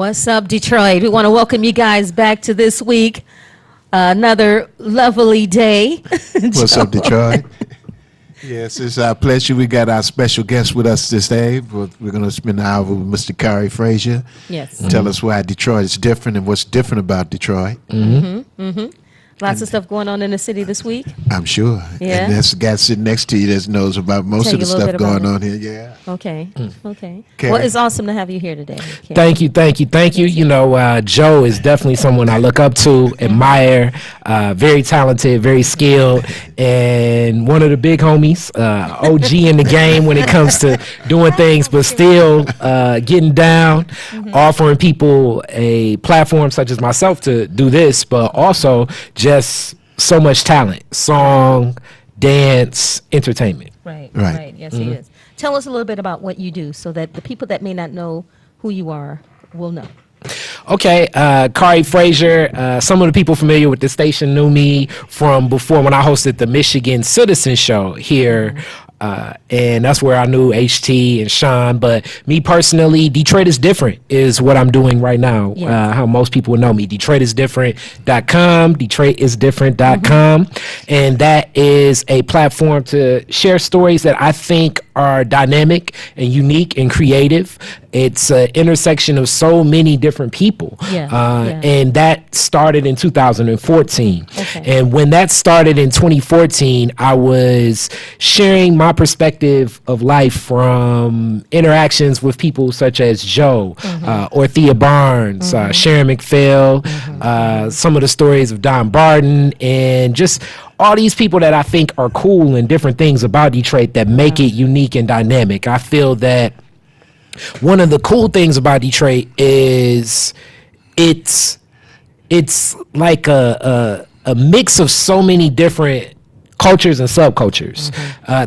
What's up, Detroit? We want to welcome you guys back to this week. Another lovely day. What's up, Detroit? Yes, it's our pleasure. We got our special guest with us this day. We're going to spend an hour with Mr. Khary Frazier. Yes. Tell us why Detroit is different and what's different about Detroit. Lots of stuff going on in the city this week. I'm sure. Yeah. And that's the guy sitting next to you that knows about most Tell of the you a little stuff bit about going it. on here. Yeah. Okay. Okay. Khary. Well, it's awesome to have you here today. Khary. Thank you. You know, Joe is definitely someone I look up to, admire, very talented, very skilled, and one of the big homies, OG in the game when it comes to doing things, but still getting down, offering people a platform such as myself to do this, but also just so much talent, song, dance, entertainment. Right. Yes, he is. Tell us a little bit about what you do so that the people that may not know who you are will know. Okay, Khary Frazier. Some of the people familiar with the station knew me from before when I hosted the Michigan Citizen Show here. And that's where I knew HT and Sean. But me personally, Detroit is Different is what I'm doing right now. Yes. How most people know me. DetroitisDifferent.com, DetroitisDifferent.com. And that is a platform to share stories that I think are dynamic and unique and creative. It's an intersection of so many different people. And that started in 2014. Okay. And when that started in 2014, I was sharing my perspective of life from interactions with people such as Joe, Orthea Barnes, Sharon McPhail, some of the stories of Don Barton, and just all these people that I think are cool and different things about Detroit that make it unique and dynamic. I feel that one of the cool things about Detroit is it's like a mix of so many different cultures and subcultures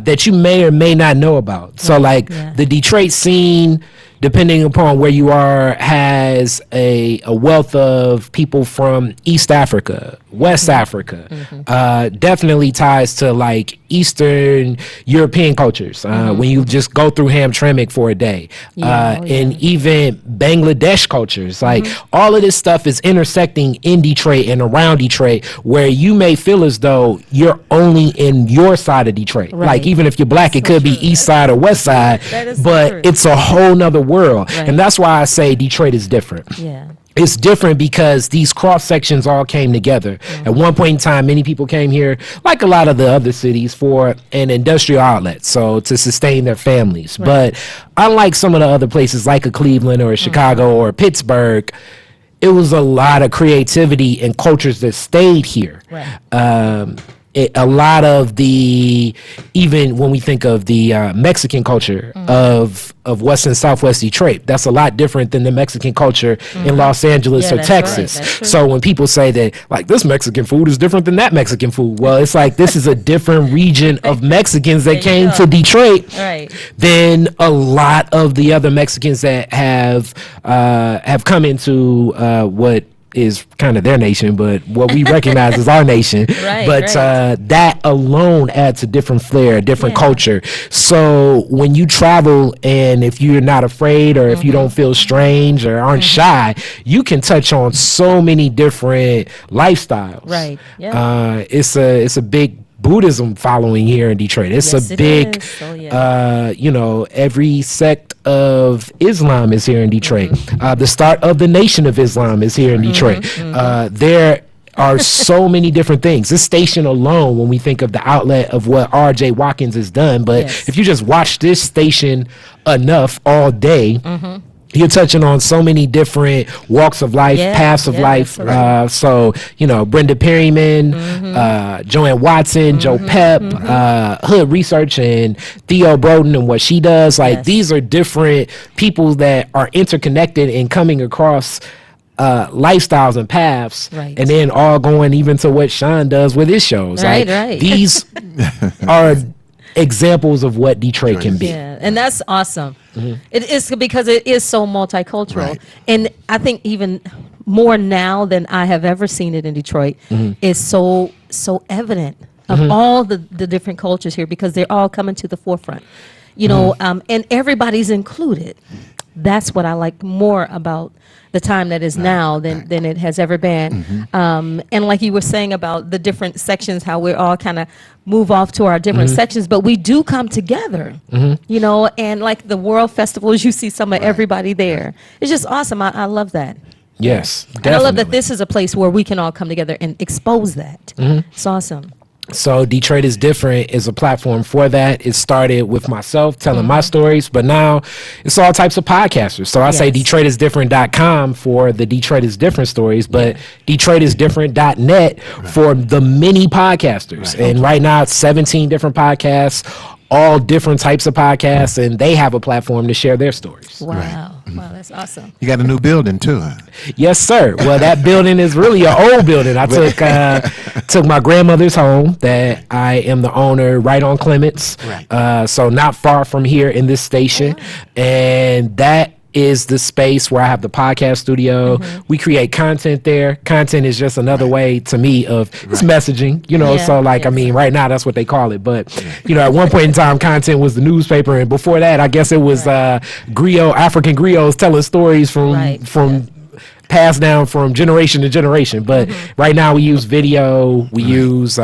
that you may or may not know about. So like the Detroit scene, depending upon where you are, has a wealth of people from East Africa, West Africa, definitely ties to like Eastern European cultures. When you just go through Hamtramck for a day, and even Bangladesh cultures, like all of this stuff is intersecting in Detroit and around Detroit, where you may feel as though you're only in your side of Detroit. Right. Like even if you're black, it could be East Side or West Side, That is so but true. it's a whole nother world. Right. And that's why I say Detroit is different. Yeah. It's different because these cross sections all came together. At one point in time, many people came here, like a lot of the other cities, for an industrial outlet, so to sustain their families. But unlike some of the other places, like a Cleveland or a Chicago or Pittsburgh, it was a lot of creativity and cultures that stayed here. Right. A lot of the, even when we think of the Mexican culture of West and Southwest Detroit, that's a lot different than the Mexican culture in Los Angeles Yeah, or that's right. Texas. That's true. So when people say that, like, this Mexican food is different than that Mexican food, well, it's like this is a different region of Mexicans that There you came go. to Detroit Right. than a lot of the other Mexicans that have come into what is kind of their nation, but what we recognize as our nation. Right, But right. that alone adds a different flair, a different Yeah. culture. So when you travel, and if you're not afraid or if you don't feel strange or aren't shy, you can touch on so many different lifestyles. Right, yeah. It's a big Buddhism following here in Detroit. It's Yes, a it big, is. Oh, yeah. every sect of Islam is here in Detroit. The start of the Nation of Islam is here in Detroit. There are so many different things. This station alone, when we think of the outlet of what R.J. Watkins has done, but Yes. if you just watch this station enough all day, you're touching on so many different walks of life, Yeah, paths of yeah, life. absolutely. So, Brenda Perryman, Joanne Watson, Joe Pep, Hood Research, and Theo Broden and what she does. Like, Yes. these are different people that are interconnected and coming across lifestyles and paths, Right. and then all going even to what Sean does with his shows. Right, Like, right. these are examples of what Detroit can be. Yeah, and that's awesome. It is because it is so multicultural, Right. and I think even more now than I have ever seen it in Detroit is so evident of all the different cultures here because they're all coming to the forefront. you know, and everybody's included. That's what I like more about the time that is now than it has ever been. And like you were saying about the different sections, how we're all kind of move off to our different sections, but we do come together, you know, and like the World Festivals, you see some of everybody there. It's just awesome. I love that. Yes, And I love that definitely. this is a place where we can all come together and expose that. It's awesome. So Detroit is Different is a platform for that. It started with myself telling my stories, but now it's all types of podcasters. So I say Yes. DetroitisDifferent.com for the Detroit is Different stories, but DetroitisDifferent.net for the many podcasters. And right now it's 17 different podcasts, all different types of podcasts, and they have a platform to share their stories. Wow. Wow, that's awesome. You got a new building too, huh? Yes, sir. Well, that building is really an old building. I took my grandmother's home that I am the owner right on Clements. Right. So not far from here in this station. And that is the space where I have the podcast studio. We create content there. Content is just another way to me of it's messaging, you know, Yeah, so like, I yes. mean, right now that's what they call it. But, you know, at one point in time, content was the newspaper. And before that, I guess it was African griots telling stories from passed down from generation to generation. But right now we use video, we use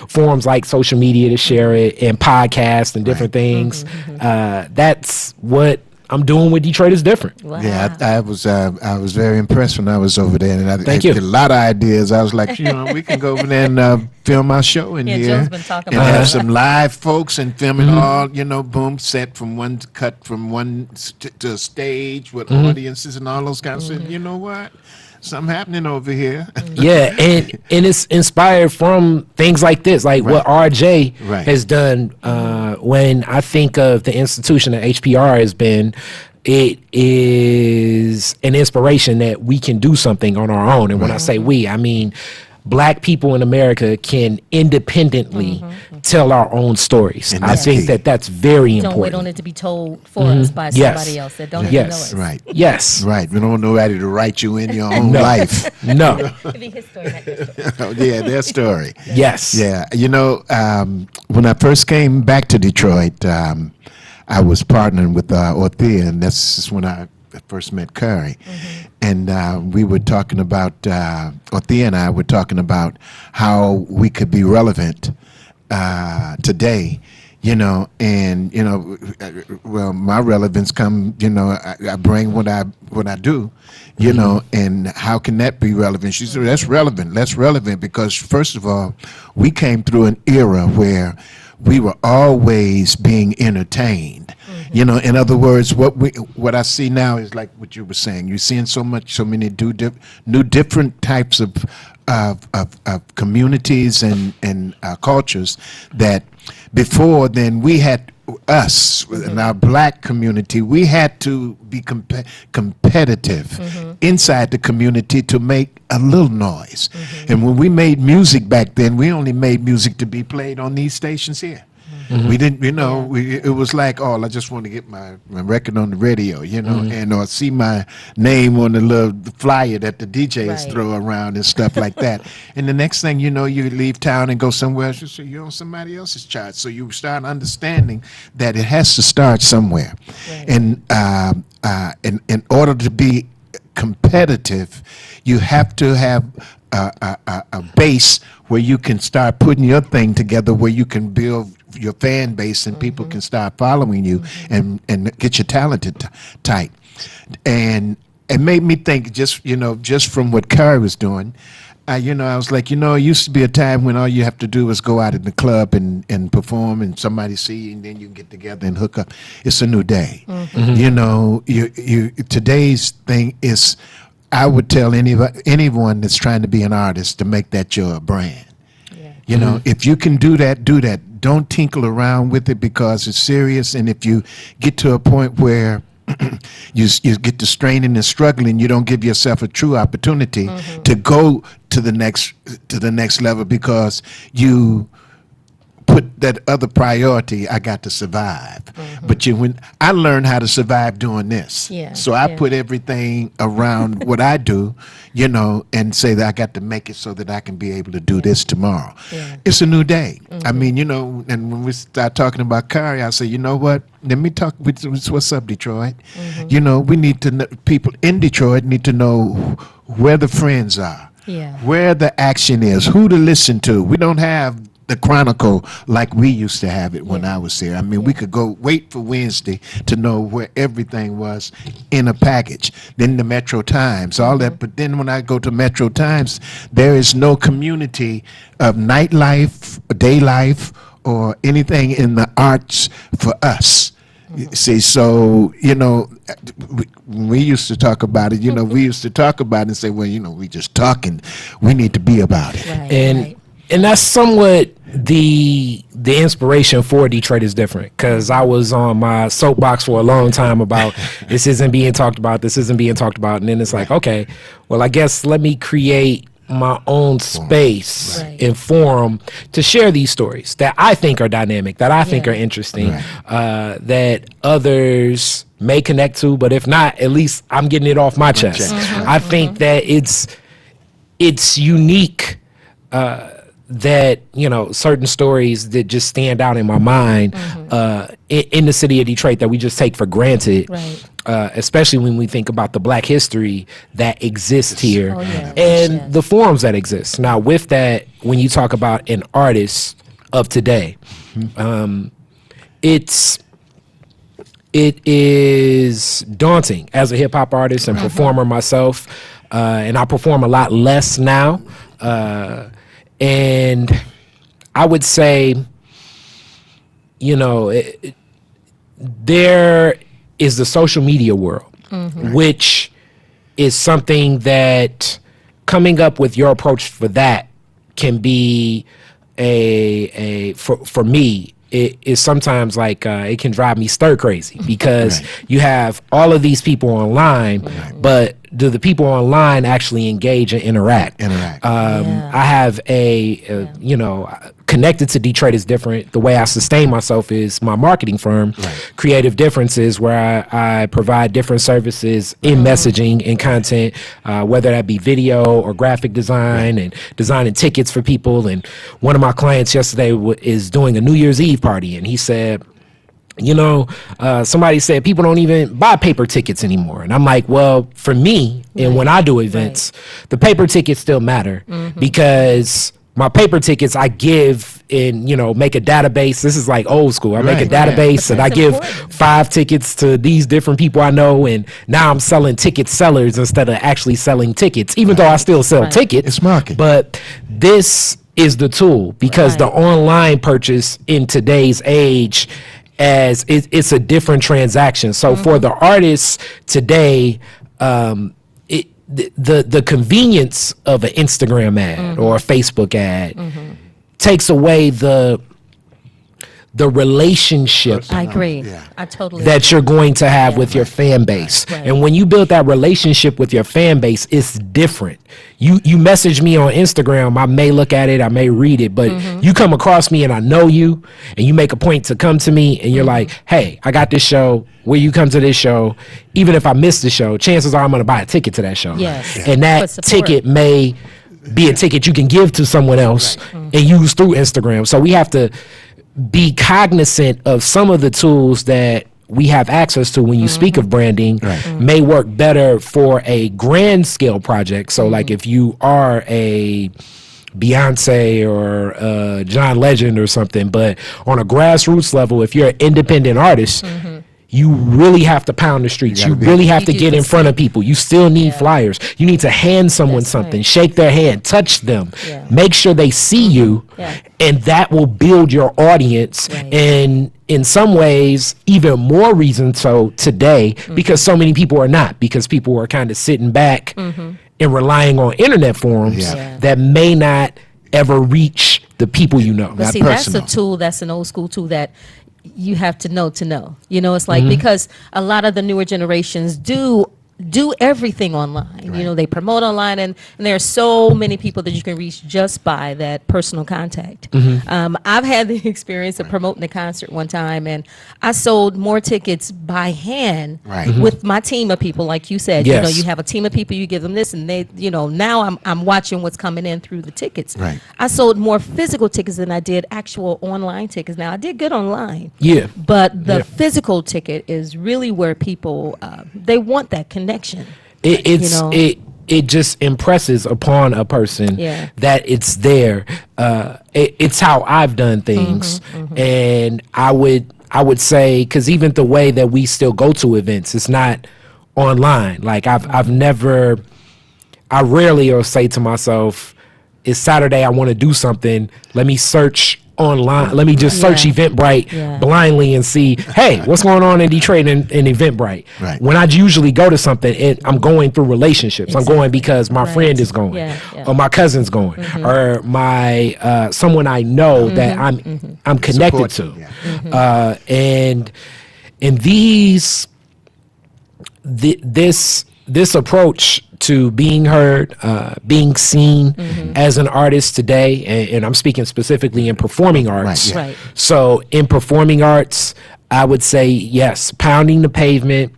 forums like social media to share it, and podcasts and different things. That's what I'm doing with Detroit is Different. Wow. Yeah, I was very impressed when I was over there, and I Thank you. had a lot of ideas. I was like, you know, we can go over there and film our show in Yeah, here, Joe's been talking and about have that. some live folks and film it all. You know, boom, set from one cut from one to a stage with audiences and all those kinds of. You know what? Something happening over here. Yeah, and it's inspired from things like this, like what RJ Right. has done. When I think of the institution that HPR has been, it is an inspiration that we can do something on our own. And when I say we, I mean Black people in America can independently tell our own stories. And I that's think key. that that's very Don't wait important. on it to be told for us by Yes. somebody else that don't Yes. even know us. Right. Yes. Right. We don't want nobody to write you in your own No. life. No. It'd be his story, not your story. Yeah, their story. Yes. Yeah, you know, when I first came back to Detroit, I was partnering with Orthea, and that's when I first met Curry. And we were talking about, Orthea and I were talking about how we could be relevant today, you know, and, you know, well, my relevance come, you know, I bring what I do, you know, and how can that be relevant? She said, that's relevant because, first of all, we came through an era where we were always being entertained. You know, in other words, what I see now is like what you were saying. You're seeing so many new different types of communities and cultures that before then we had us in our Black community, we had to be competitive inside the community to make a little noise. And when we made music back then, we only made music to be played on these stations here. We didn't, you know, it was like, oh, I just want to get my record on the radio, you know, and or see my name on the little flyer that the DJs Right. throw around and stuff like that. And the next thing you know, you leave town and go somewhere else, you say you're on somebody else's chart. So you start understanding that it has to start somewhere. Right. And in order to be competitive, you have to have a base where you can start putting your thing together, where you can build your fan base and people can start following you and get your talented tight. And it made me think, just from what Curry was doing, you know, I was like, you know, it used to be a time when all you have to do is go out in the club and perform and somebody see you and then you can get together and hook up. It's a new day. You know, today's thing is, I would tell anyone that's trying to be an artist to make that your brand. You know, if you can do that, do that. Don't tinkle around with it because it's serious. And if you get to a point where you get to straining and struggling, you don't give yourself a true opportunity to go to the next level because you put that other priority. I got to survive. But when I learned how to survive doing this, Yeah, so I yeah. put everything around what I do, you know, and say that I got to make it so that I can be able to do this tomorrow. Yeah. It's a new day. I mean, you know, and when we start talking about Kari, I say, you know what? Let me talk. What's up, Detroit? You know, we need to know, people in Detroit need to know where the friends are, Yeah. where the action is, who to listen to. We don't have the Chronicle like we used to have it when I was there. I mean, we could go wait for Wednesday to know where everything was in a package. Then the Metro Times, all that. But then when I go to Metro Times, there is no community of nightlife, day life, or anything in the arts for us. You see, so, you know, we used to talk about it, you know, we used to talk about it and say, well, you know, we just talking. We need to be about it. Right, and right. and that's somewhat the inspiration for Detroit is different, because I was on my soapbox for a long time about this isn't being talked about, and then it's like, okay, well, I guess let me create my own space Right. and forum to share these stories that I think are dynamic, that I think Yeah. are interesting, that others may connect to, but if not, at least I'm getting it off my chest. I think that it's unique, that, you know, certain stories that just stand out in my mind in the city of Detroit that we just take for granted, Right. especially when we think about the Black history that exists here Oh, yeah. and Yes. the forums that exist. Now, with that, when you talk about an artist of today, it is daunting as a hip hop artist and performer myself, and I perform a lot less now. And I would say, you know, there is the social media world, which is something that coming up with your approach for that can be for me, it is sometimes like it can drive me stir crazy, because you have all of these people online, but do the people online actually engage and interact? Yeah. I have you know, connected to Detroit is different. The way I sustain myself is my marketing firm, Creative Differences, where I provide different services in messaging and content, whether that be video or graphic design and designing tickets for people. And one of my clients yesterday is doing a New Year's Eve party, and he said, you know, somebody said people don't even buy paper tickets anymore. And I'm like, well, for me, and when I do events, the paper tickets still matter, because my paper tickets I give in, you know, make a database. This is like old school. I make a Right. database and I That's give important. 5 tickets to these different people I know. And now I'm selling ticket sellers instead of actually selling tickets, even though I still sell tickets. It's marketing. But this is the tool, because the Right. online purchase in today's age, as it's a different transaction. So for the artists today, the convenience of an Instagram ad or a Facebook ad takes away the relationship I agree. Yeah. I totally that you're going to have with your fan base. Right. And when you build that relationship with your fan base, it's different. You message me on Instagram, I may look at it, I may read it, but you come across me and I know you, and you make a point to come to me and you're like, hey, I got this show. Will you come to this show? Even if I miss the show, chances are I'm going to buy a ticket to that show. Yes. And that Put support. ticket may be a ticket you can give to someone else and use through Instagram. So we have to be cognizant of some of the tools that we have access to when you speak of branding may work better for a grand scale project. So like if you are a Beyonce or John Legend or something, but on a grassroots level, if you're an independent artist, you really have to pound the streets. You really have to You get do in front of people. You still need flyers. You need to hand someone That's something, right. shake their hand, touch them, Yeah. make sure they see you, Yeah. and that will build your audience. Right. And in some ways, even more reason so today, because so many people are not, because people are kind of sitting back and relying on internet forums Yeah. that may not ever reach the people you know. But Not see, personal. that's a tool, that's an old school tool that you have to know. You know, it's like, because a lot of the newer generations do do everything online. You know, they promote online, and there are so many people that you can reach just by that personal contact. I've had the experience of promoting a concert one time, and I sold more tickets by hand with my team of people, like you said. You know, Yes. you have a team of people, you give them this, and they, you know, now I'm watching what's coming in through the tickets. Right. I sold more physical tickets than I did actual online tickets. Now, I did good online. Yeah. But the Yeah. physical ticket is really where people, they want that connection. It's you know? it just impresses upon a person Yeah. that it's there. It's how I've done things, and I would say, because even the way that we still go to events, it's not online. Like I've never, I rarely will say to myself, "It's Saturday, I want to do something. Let me search online. Let me just search Yeah. Eventbrite Yeah. blindly and see, hey, what's going on in Detroit in Eventbrite." Right. When I usually go to something, I'm going through relationships. I'm going because my Right. friend is going, Yeah, yeah. or my cousin's going, or my someone I know that I'm connected to, and this approach to being heard, being seen as an artist today, and I'm speaking specifically in performing arts. yeah. Right. So in performing arts, I would say yes, pounding the pavement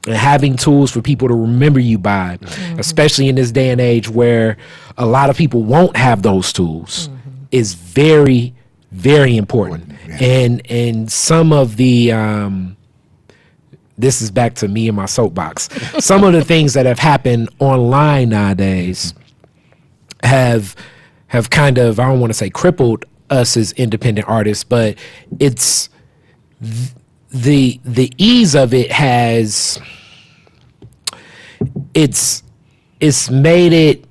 and having tools for people to remember you by, especially in this day and age where a lot of people won't have those tools, is very, very important. And some of the this is back to me and my soapbox. Some of the things that have happened online nowadays have kind of, I don't want to say crippled us as independent artists, but it's the ease of it has it's made it,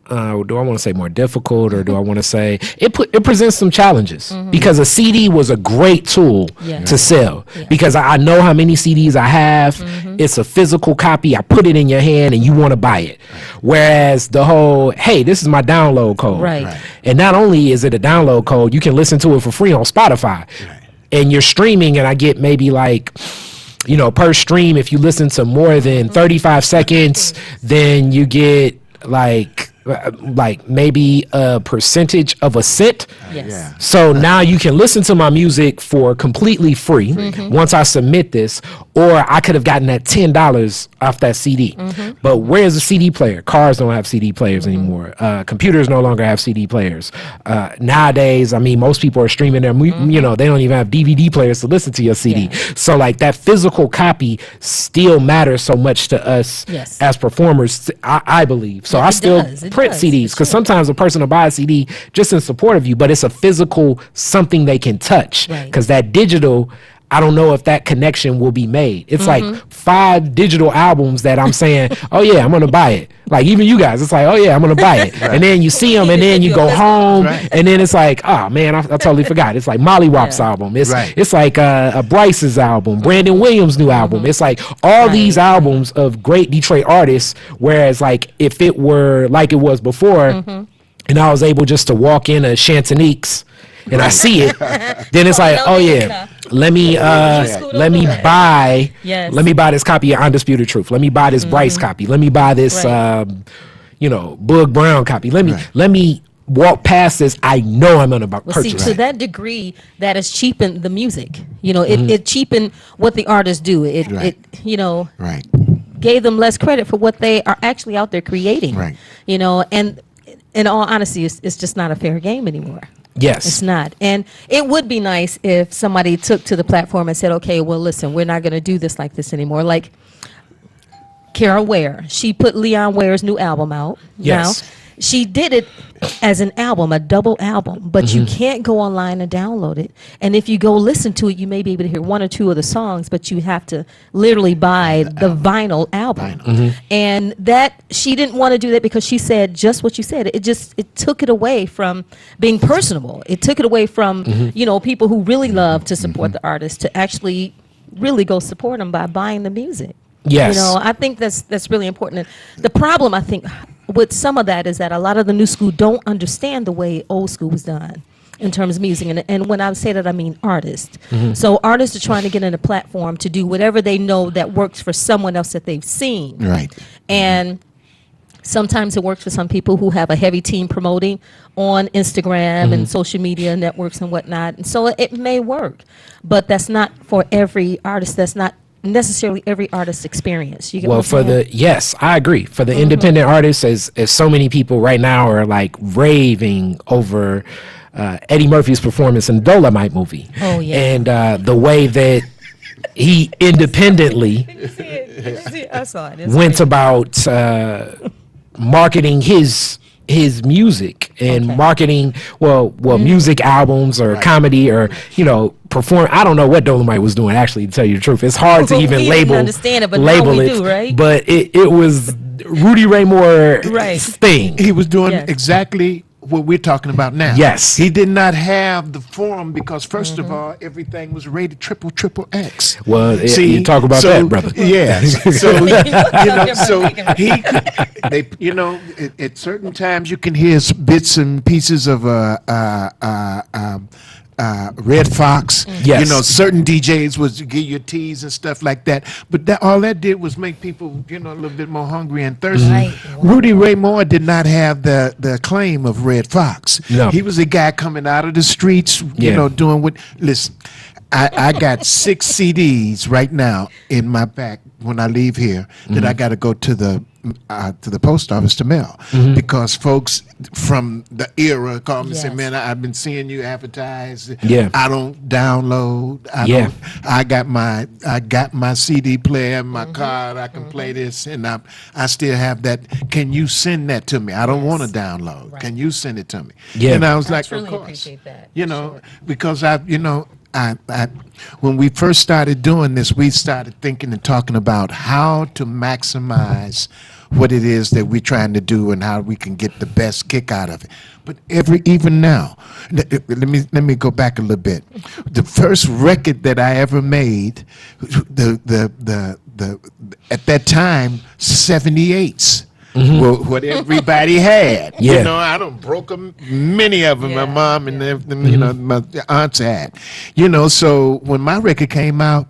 do I want to say more difficult, or do I want to say it presents some challenges, because a CD was a great tool Yeah. to sell, because I know how many CDs I have. It's a physical copy. I put it in your hand and you want to buy it. Whereas the whole, hey, this is my download code. Right. And not only is it a download code, you can listen to it for free on Spotify. And you're streaming, and I get maybe like, you know, per stream, if you listen to more than 35 seconds, then you get like maybe a percentage of a cent. Yes. Yeah. So now you can listen to my music for completely free once I submit this, or I could have gotten that $10 off that CD. But where's the CD player? Cars don't have CD players anymore. Computers no longer have CD players. Nowadays, I mean, most people are streaming their, you know, they don't even have DVD players to listen to your CD. Yeah. So like that physical copy still matters so much to us Yes. as performers, I believe. So Yeah, I it still does. It print does, CDs, for because sure. sometimes a person will buy a CD just in support of you, but it's a physical something they can touch. Right. Because that digital, I don't know if that connection will be made. It's like 5 digital albums that I'm saying, oh yeah, I'm gonna buy it. Like even you guys, it's like, oh yeah, I'm gonna buy it. And then you see them, and then you go home, and then it's like, oh man, I totally forgot. It's like Molly Wop's Yeah. album. It's Right. it's like Bryce's album, Brandon Williams' new album. It's like all these albums of great Detroit artists. Whereas like if it were like it was before, and I was able just to walk in a Chantonique's and I see it, then it's like, oh yeah, let me buy Yes. let me buy this copy of Undisputed Truth. Let me buy this Bryce copy. Let me buy this Right. you know, Boog Brown copy. Let me walk past this. I know I'm gonna Well, see, purchase to it. that degree, that has cheapened the music. You know, it cheapened what the artists do. It, Right. you know, Right. gave them less credit for what they are actually out there creating. Right. You know, and in all honesty, it's just not a fair game anymore. Yes. It's not. And it would be nice if somebody took to the platform and said, okay, well, listen, we're not going to do this like this anymore. Like Carol Ware, she put Leon Ware's new album out. Yes. Now, she did it as an album, a double album, but you can't go online and download it. And if you go listen to it, you may be able to hear 1 or 2 of the songs, but you have to literally buy the vinyl album. And that, she didn't want to do that because she said just what you said. It took it away from being personable. It took it away from, you know, people who really love to support the artist to actually really go support them by buying the music. Yes. You know, I think that's really important. And the problem, I think, with some of that is that a lot of the new school don't understand the way old school was done. in terms of music. And when I say that, I mean artists. So artists are trying to get in a platform to do whatever they know that works for someone else that they've seen. Right. And sometimes it works for some people who have a heavy team promoting on Instagram and social media networks and whatnot. And so it may work, but that's not for every artist. That's not necessarily every artist's experience. You get Well, what I'm saying? yes, I agree. For the independent artists, as so many people right now are like raving over Eddie Murphy's performance in the Dolomite movie. Oh, yeah. And the way that he independently I saw it. went about marketing his music and Okay. marketing music albums or comedy or perform. I don't know what Dolomite was doing, actually, to tell you the truth. It's hard to Well, even we label didn't understand it, but now label we it, do, right? but it was Rudy Ray Moore's Right. thing. He was doing Yes. exactly what we're talking about now. Yes. He did not have the forum because, first of all, everything was rated triple X. Well, you talk about that, brother. Yes. So, so Different. he could, at certain times you can hear bits and pieces of Red Fox. Yes. Certain DJs would give you teas and stuff like that. But all that did was make people, a little bit more hungry and thirsty. Right. Rudy Ray Moore did not have the acclaim of Red Fox. No. He was a guy coming out of the streets, Yeah. doing what. Listen, I got 6 CDs right now in my back when I leave here that I got to go to the post office to mail because folks from the era call me and say, Yes. "Man, I've been seeing you advertise. Yeah. I don't download. I got my CD player, my card. I can play this, and I still have that. Can you send that to me? I don't want to download. Right. Can you send it to me?" Yeah. And I was I like, truly "Of course." appreciate that. Because when we first started doing this, we started thinking and talking about how to maximize what it is that we're trying to do and how we can get the best kick out of it. But even now, let me go back a little bit. The first record that I ever made, at that time, 78s. What everybody had. Yeah. I done broke them, many of them, my Yeah, mom and them, my aunts had. So when my record came out,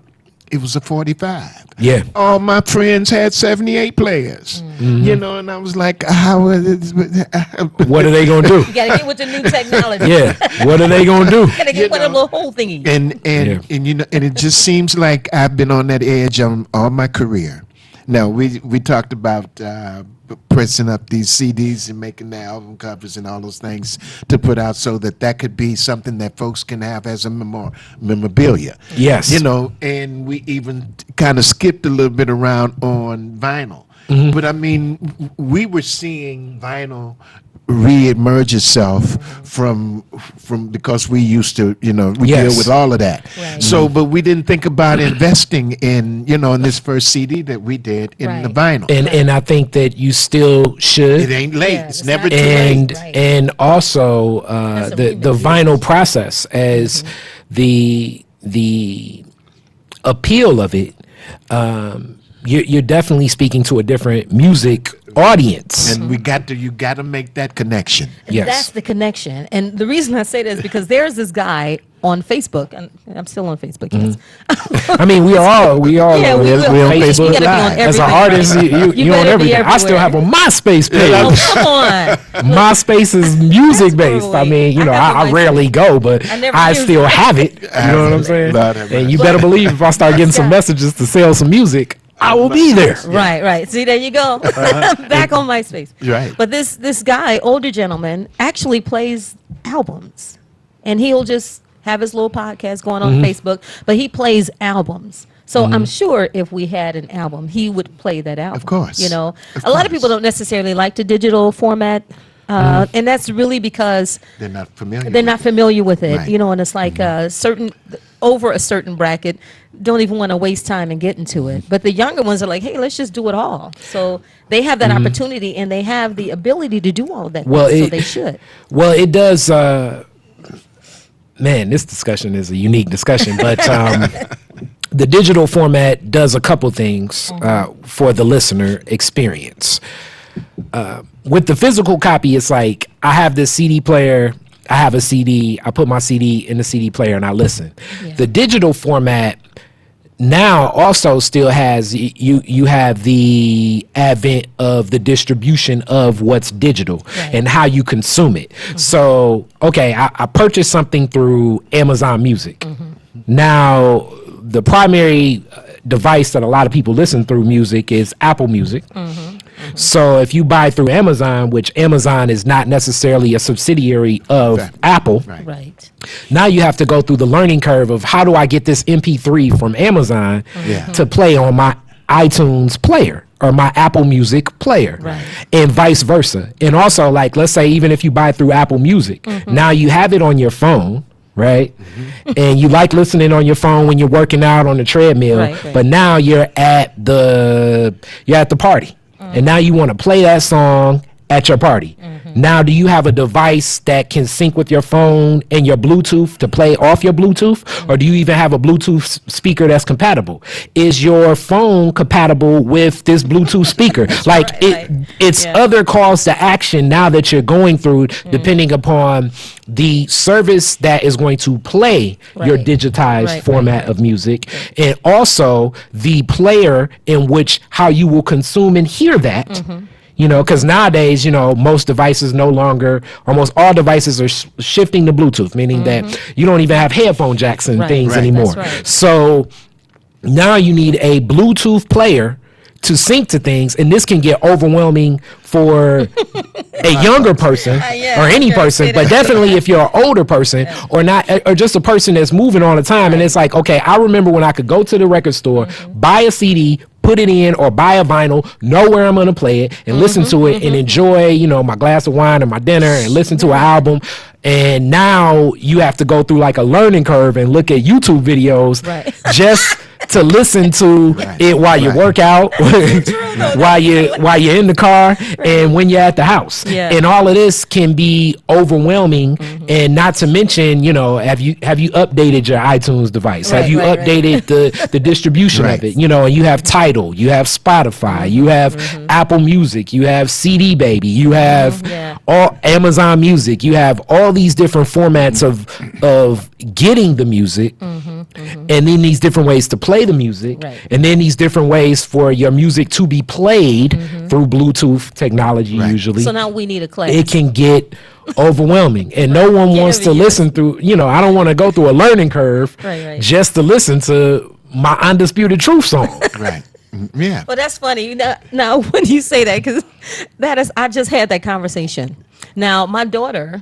it was a 45. Yeah. All my friends had 78 players. And I was like, What are they gonna do? You gotta get with the new technology. Yeah. What are they gonna do? You gotta get one of them little whole thingies. and it just seems like I've been on that edge all my career. Now we talked about pressing up these CDs and making the album covers and all those things to put out so that could be something that folks can have as a memorabilia. Yes. And we even kind of skipped a little bit around on vinyl. But I mean, we were seeing vinyl re-emerge itself from because we used to we Yes. deal with all of that. Right. So but we didn't think about investing in in this first CD that we did in the Right. vinyl. And I think that you still should. It ain't late. Yeah, it's it's never not too too late. late. Right. And also That's a the remix. vinyl process as the appeal of it. You're definitely speaking to a different music audience. And you got to make that connection. Yes. That's the connection. And the reason I say that is because there's this guy on Facebook, and I'm still on Facebook, yes. I mean, we all Yeah, we will. we're on You Facebook gotta be on Live. As an everything, artist, right? you You on better be everything. I still everywhere. have a MySpace page. Oh, come on. MySpace is music based. I Absolutely. mean, I have I a rarely MySpace. go, but I never I use still it. have it. You know what I'm saying? Lord have And you mercy. better believe if I start getting some Yeah. messages to sell some music, I will be there. Right. See, there you go. Back on MySpace. Right. But this guy, older gentleman, actually plays albums. And he'll just have his little podcast going on Facebook, but he plays albums. So I'm sure if we had an album, he would play that album. Of course. A lot course. of people don't necessarily like the digital format. And that's really because They're not familiar. they're not familiar with it, Right. and it's like over a certain bracket, don't even want to waste time in getting to it. But the younger ones are like, hey, let's just do it all. So they have that opportunity and they have the ability to do all of that. Well, so they should. Well, it does. Man, this discussion is a unique discussion, but the digital format does a couple things for the listener experience. With the physical copy, it's like I have this CD player I have a CD, I put my CD in the CD player and I listen. Yeah. The digital format now also still has, you have the advent of the distribution of what's digital and how you consume it. So, okay, I purchased something through Amazon Music. Now, the primary device that a lot of people listen through music is Apple Music. So if you buy through Amazon, which Amazon is not necessarily a subsidiary of Apple, Right. now you have to go through the learning curve of how do I get this MP3 from Amazon to play on my iTunes player or my Apple Music player, and vice versa. And also, like, let's say even if you buy through Apple Music, now you have it on your phone, right? And you like listening on your phone when you're working out on the treadmill, but now you're at the party. And now you want to play that song at your party. Now, do you have a device that can sync with your phone and your Bluetooth to play off your Bluetooth? Or do you even have a Bluetooth speaker that's compatible? Is your phone compatible with this Bluetooth speaker? Like, it's other calls to action now that you're going through, depending upon the service that is going to play your digitized format of music, and also the player in which how you will consume and hear that. You know, because nowadays, you know, most devices almost all devices are shifting to Bluetooth, meaning that you don't even have headphone jacks and things anymore. So now you need a Bluetooth player to sync to things, and this can get overwhelming for a younger person or any person, but definitely if you're an older person or not, or just a person that's moving all the time. And it's like, okay, I remember when I could go to the record store, buy a CD, put it in, or buy a vinyl, know where I'm going to play it and listen to it and enjoy, you know, my glass of wine or my dinner and listen to an album. And now you have to go through like a learning curve and look at YouTube videos just to listen to it while you work out, while you're in the car, and when you're at the house. And all of this can be overwhelming. And not to mention, you know, have you updated your iTunes device? Have you updated the distribution of it? You know, and you have Tidal, you have Spotify, you have Apple Music, you have CD Baby, you have all Amazon Music, you have all these different formats of getting the music, and then these different ways to play the music, and then these different ways for your music to be played through Bluetooth technology usually. So now we need a class. It can get overwhelming, and no one wants to listen through, you know, I don't want to go through a learning curve just to listen to my Undisputed Truth song. Yeah. Well, that's funny. Now, when you say that, because I just had that conversation. Now, my daughter,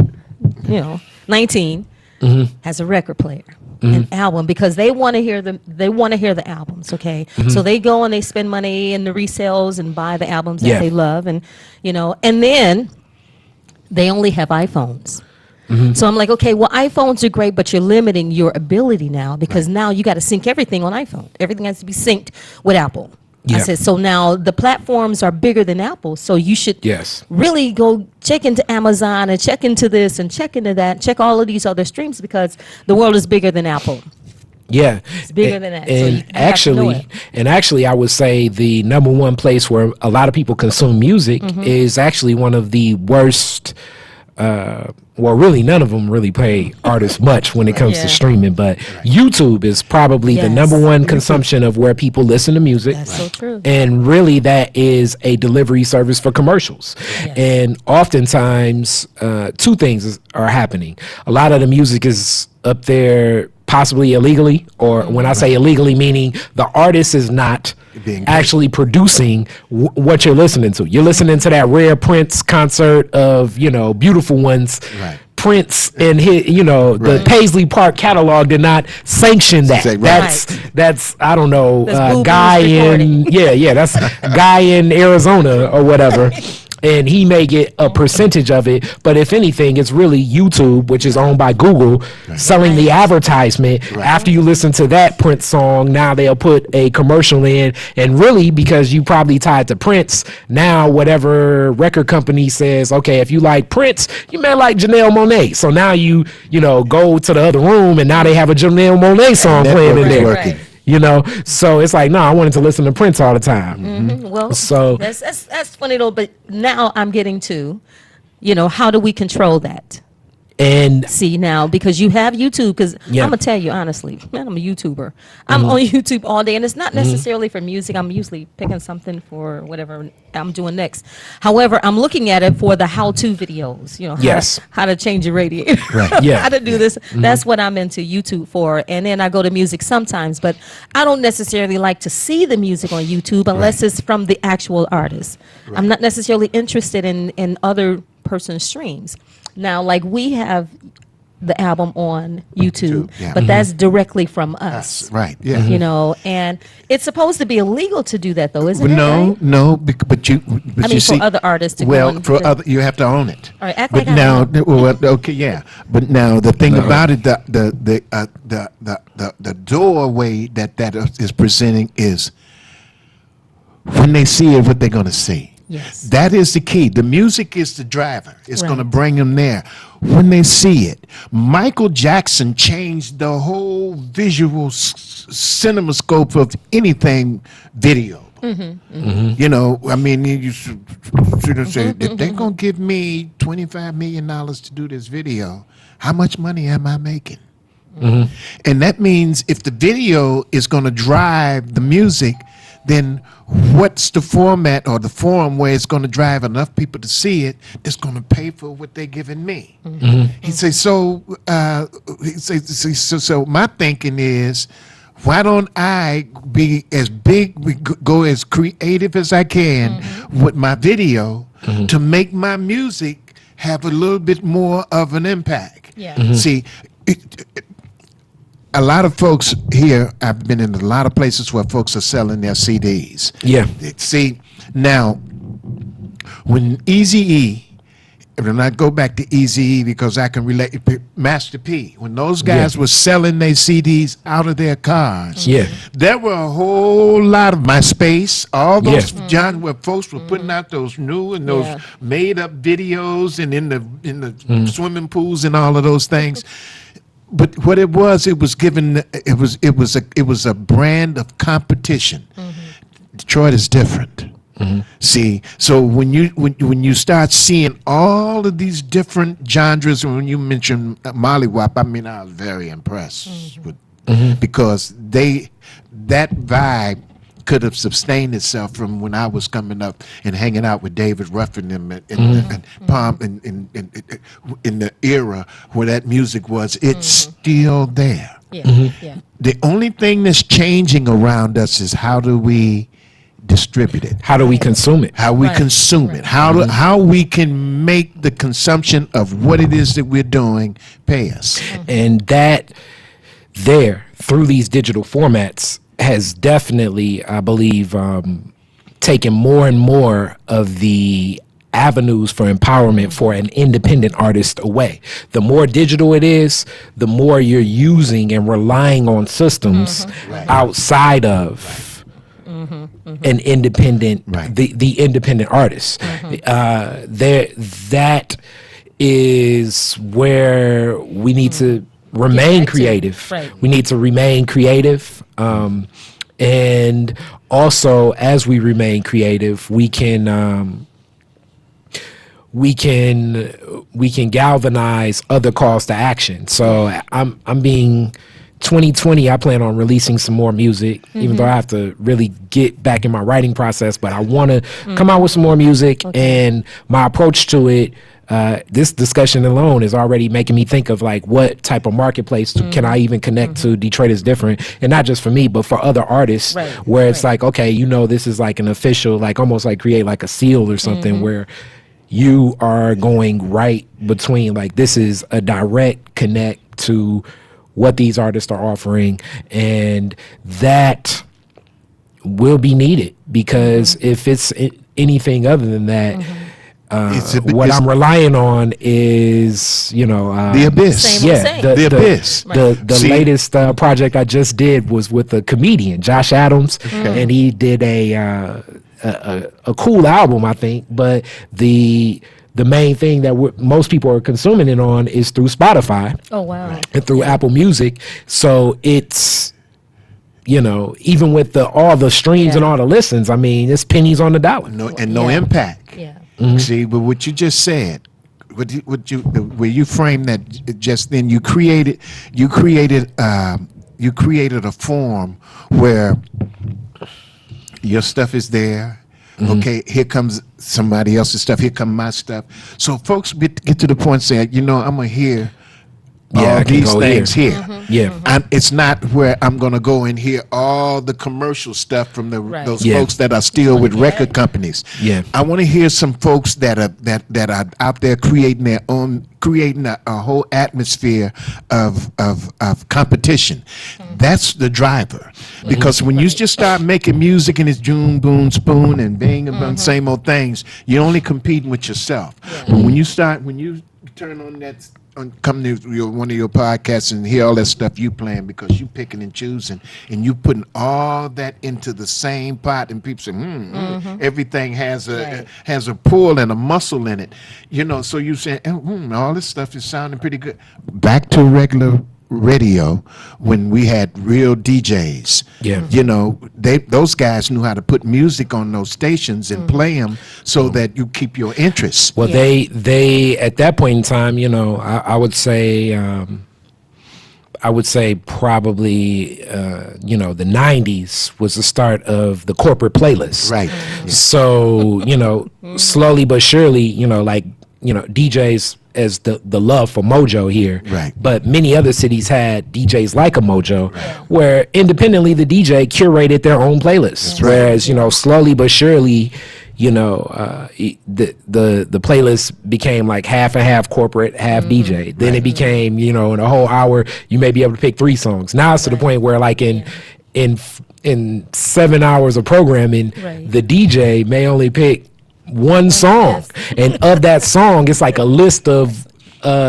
you know, 19, has a record player, an album, because they want to hear the albums. Okay, so they go and they spend money in the resales and buy the albums that they love, and you know, and then they only have iPhones. So I'm like, okay, well, iPhones are great, but you're limiting your ability now, because now you got to sync everything on iPhone. Everything has to be synced with Apple. I said, so now the platforms are bigger than Apple, so you should really go check into Amazon and check into this and check into that, check all of these other streams, because the world is bigger than Apple. Yeah, it's bigger than that. And so actually, I would say the number one place where a lot of people consume music is actually one of the worst. Well, really, none of them really pay artists much when it comes to streaming, but YouTube is probably the number one consumption of where people listen to music. That's so true. And really, that is a delivery service for commercials. And oftentimes, two things are happening. A lot of the music is up there possibly illegally, or when I say illegally, meaning the artist is not actually producing what you're listening to. You're listening to that rare Prince concert of, you know, Beautiful Ones. Prince and his, you know, the Paisley Park catalog did not sanction that. That's I don't know, guy in that's a guy in Arizona or whatever. And he may get a percentage of it, but if anything, it's really YouTube, which is owned by Google, selling the advertisement. After you listen to that Prince song, now they'll put a commercial in, and really, because you probably tied to Prince, now whatever record company says, okay, if you like Prince, you may like Janelle Monáe. So now you know, go to the other room, and now they have a Janelle Monáe song playing in there. You know, so it's like, no, I wanted to listen to Prince all the time. Well, so that's funny though. But now I'm getting to, you know, how do we control that? And See now, because you have YouTube, because Yeah. I'm gonna tell you honestly, man, I'm a YouTuber. I'm on YouTube all day, and it's not necessarily for music. I'm usually picking something for whatever I'm doing next. However, I'm looking at it for the how-to videos. You know, Yes. how to change your radiator, Yeah. how to do this. That's what I'm into YouTube for. And then I go to music sometimes, but I don't necessarily like to see the music on YouTube unless it's from the actual artist. I'm not necessarily interested in other person's streams. Now, like we have the album on YouTube, yeah. but that's directly from us. Right. Yeah. You know, and it's supposed to be illegal to do that, though, isn't Well, it? no, right? no, but you. But I you mean, see, for other artists to go well, on for the- other, you have to own it. All right, act but like I now, don't. well, okay, yeah. But now the thing about it, the doorway that is presenting is when they see it, what they're going to see. Yes. That is the key. The music is the driver. It's going to Right. bring them there. When they see it, Michael Jackson changed the whole visual cinema scope of anything video. You know, I mean, you should say, if they're going to give me $25 million to do this video, how much money am I making? And that means if the video is going to drive the music, then what's the format or the forum where it's going to drive enough people to see it that's going to pay for what they're giving me? He says, so my thinking is, why don't I be as big, go as creative as I can with my video to make my music have a little bit more of an impact? Yeah. See, a lot of folks here, I've been in a lot of places where folks are selling their CDs. Yeah. See, now, when Eazy-E, and I go back to Eazy-E because I can relate, Master P, when those guys were selling their CDs out of their cars, Yeah. there were a whole lot of MySpace, all those Yeah. John, where folks were putting out those new and those Yeah. made up videos and in the swimming pools and all of those things. But what it was given, it was a brand of competition. Detroit is different. See, so when you start seeing all of these different genres, and when you mentioned Molly Wop, I mean, I was very impressed with because that vibe could have sustained itself from when I was coming up and hanging out with David Ruffin and Palm in the era where that music was. It's still there. Yeah. Yeah. The only thing that's changing around us is how do we distribute it, How do we consume it? how we Right, consume it, how we can make the consumption of what it is that we're doing pay us. And that there, through these digital formats, has definitely, I believe, taken more and more of the avenues for empowerment for an independent artist away. The more digital it is, the more you're using and relying on systems outside of an independent, Right. the independent artist. That is where we need to remain back to. creative. Right. We need to remain creative. And also, as we remain creative, we can galvanize other calls to action. So I'm being 2020. I plan on releasing some more music, even though I have to really get back in my writing process. But I want to come out with some more music, and my approach to it. This discussion alone is already making me think of like what type of marketplace can I even connect to. Detroit is different, and not just for me, but for other artists. Right, Where it's right. like, okay, this is like an official, like almost like create like a seal or something where you are going right between, like, this is a direct connect to what these artists are offering, and that will be needed because if it's anything other than that. What I'm relying on is, The abyss. Same old same. The abyss. The See- latest project I just did was with a comedian, Josh Adams, and he did a cool album, I think. But the main thing that most people are consuming it on is through Spotify Oh, wow. and through Apple Music. So it's, even with all the streams and Yeah. all the listens, I mean, it's pennies on the dollar. No Yeah. impact. Yeah. See, but what you just said, where you framed that just then, you created a form where your stuff is there. Okay, here comes somebody else's stuff. Here come my stuff. So folks get to the point saying, I'm gonna hear I all can these go things here. here. Yeah. It's not where I'm gonna go and hear all the commercial stuff from Right. those Yeah. folks that are still with record companies. Yeah. I want to hear some folks that are out there creating a whole atmosphere of competition. That's the driver. Because when you just start making music and it's June, boom, spoon, and bang, and bang, same old things, you're only competing with yourself. But when you turn on that, come to one of your podcasts and hear all that stuff you playing, because you picking and choosing and you putting all that into the same pot, and people say, everything has a pull and a muscle in it, So you say, all this stuff is sounding pretty good. Back to regular radio when we had real DJs. Yeah. Those guys knew how to put music on those stations and play them so that you keep your interest. Well, they at that point in time, I would say probably the 90s was the start of the corporate playlist. Right. So, slowly but surely, DJs as the love for Mojo here. Right. But many other cities had DJs like a Mojo, where independently the DJ curated their own playlists. Whereas, slowly but surely, the playlist became like half and half corporate, half DJ. Then it became, in a whole hour, you may be able to pick 3 songs. Now it's to the point where like in 7 hours of programming, the DJ may only pick one song, and of that song it's like a list of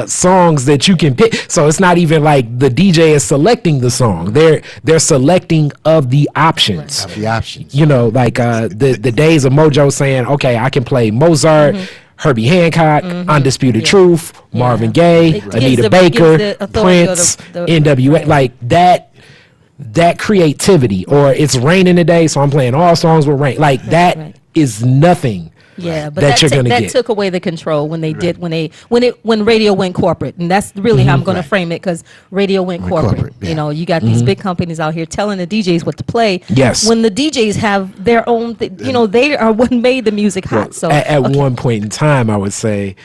songs that you can pick. So it's not even like the DJ is selecting the song, they're selecting of the options. Of the options. Like the days of Mojo saying, okay, I can play Mozart, Herbie Hancock, Undisputed Truth, Marvin Gaye, It gives Anita the- Baker, gives the authority or Prince, the- NWA, right. like that creativity. Or it's raining today, so I'm playing all songs with rain. Like that right. is nothing. Yeah, but that you're gonna that get. took away the control when when radio went corporate, and that's really how I'm going to frame it, because radio went corporate. yeah. You got these big companies out here telling the DJs what to play. Yes. When the DJs have their own, they are what made the music hot. So At one point in time, I would say,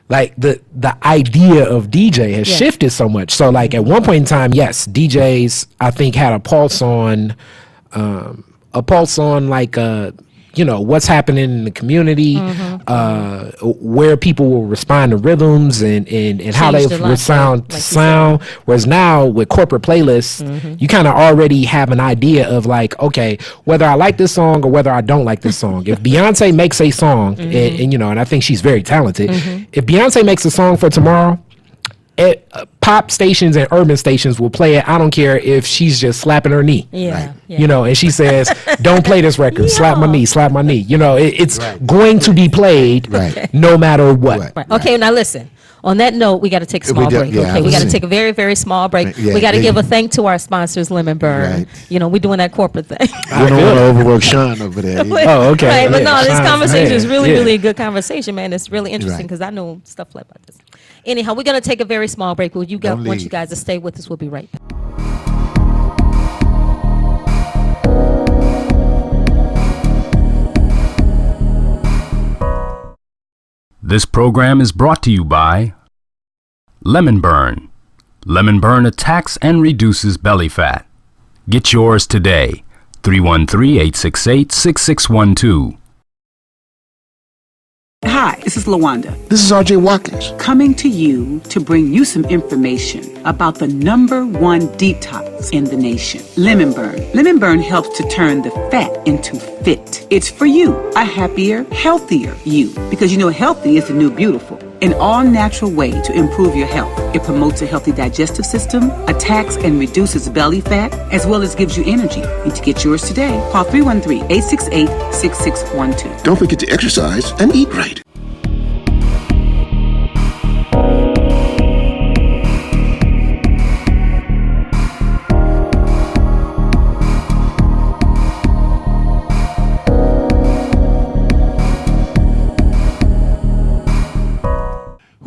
like the idea of DJ has shifted so much. So like at one point in time, yes, DJs I think had a pulse on like what's happening in the community, where people will respond to rhythms and how they Changed a lot, sound like you sound. Whereas now with corporate playlists, you kind of already have an idea of like, okay, whether I like this song or whether I don't like this song. If Beyonce makes a song, and I think she's very talented, if Beyonce makes a song for tomorrow, pop stations and urban stations will play it. I don't care if she's just slapping her knee. yeah, yeah. And she says, don't play this record, slap my knee, slap my knee. It's going to be played no matter what. Right. Okay, now listen. On that note, we got to take a small break. yeah, Okay, we got to see. take a very, very small break. Yeah, we got to yeah. give a thank to our sponsors, Lemon Burn. Right. We're doing that corporate thing. We don't want to overwork Sean over there. Oh, okay. Right, but Yeah, no, this Sean's conversation is man. really, Yeah. really a good conversation, man. It's really interesting Right. because I know stuff like about this. Anyhow, we're going to take a very small break. Don't Want you leave. guys to stay with us. We'll be right back. This program is brought to you by Lemon Burn. Lemon Burn attacks and reduces belly fat. Get yours today. 313-868-6612. Hi, this is Lawanda, This is RJ Watkins. coming to you to bring you some information about the #1 detox in the nation, Lemon Burn. Lemon Burn helps to turn the fat into fit. It's for you, a happier, healthier you, because healthy is the new beautiful. An all-natural way to improve your health. It promotes a healthy digestive system, attacks and reduces belly fat, as well as gives you energy. And to get yours today, call 313-868-6612. Don't forget to exercise and eat right.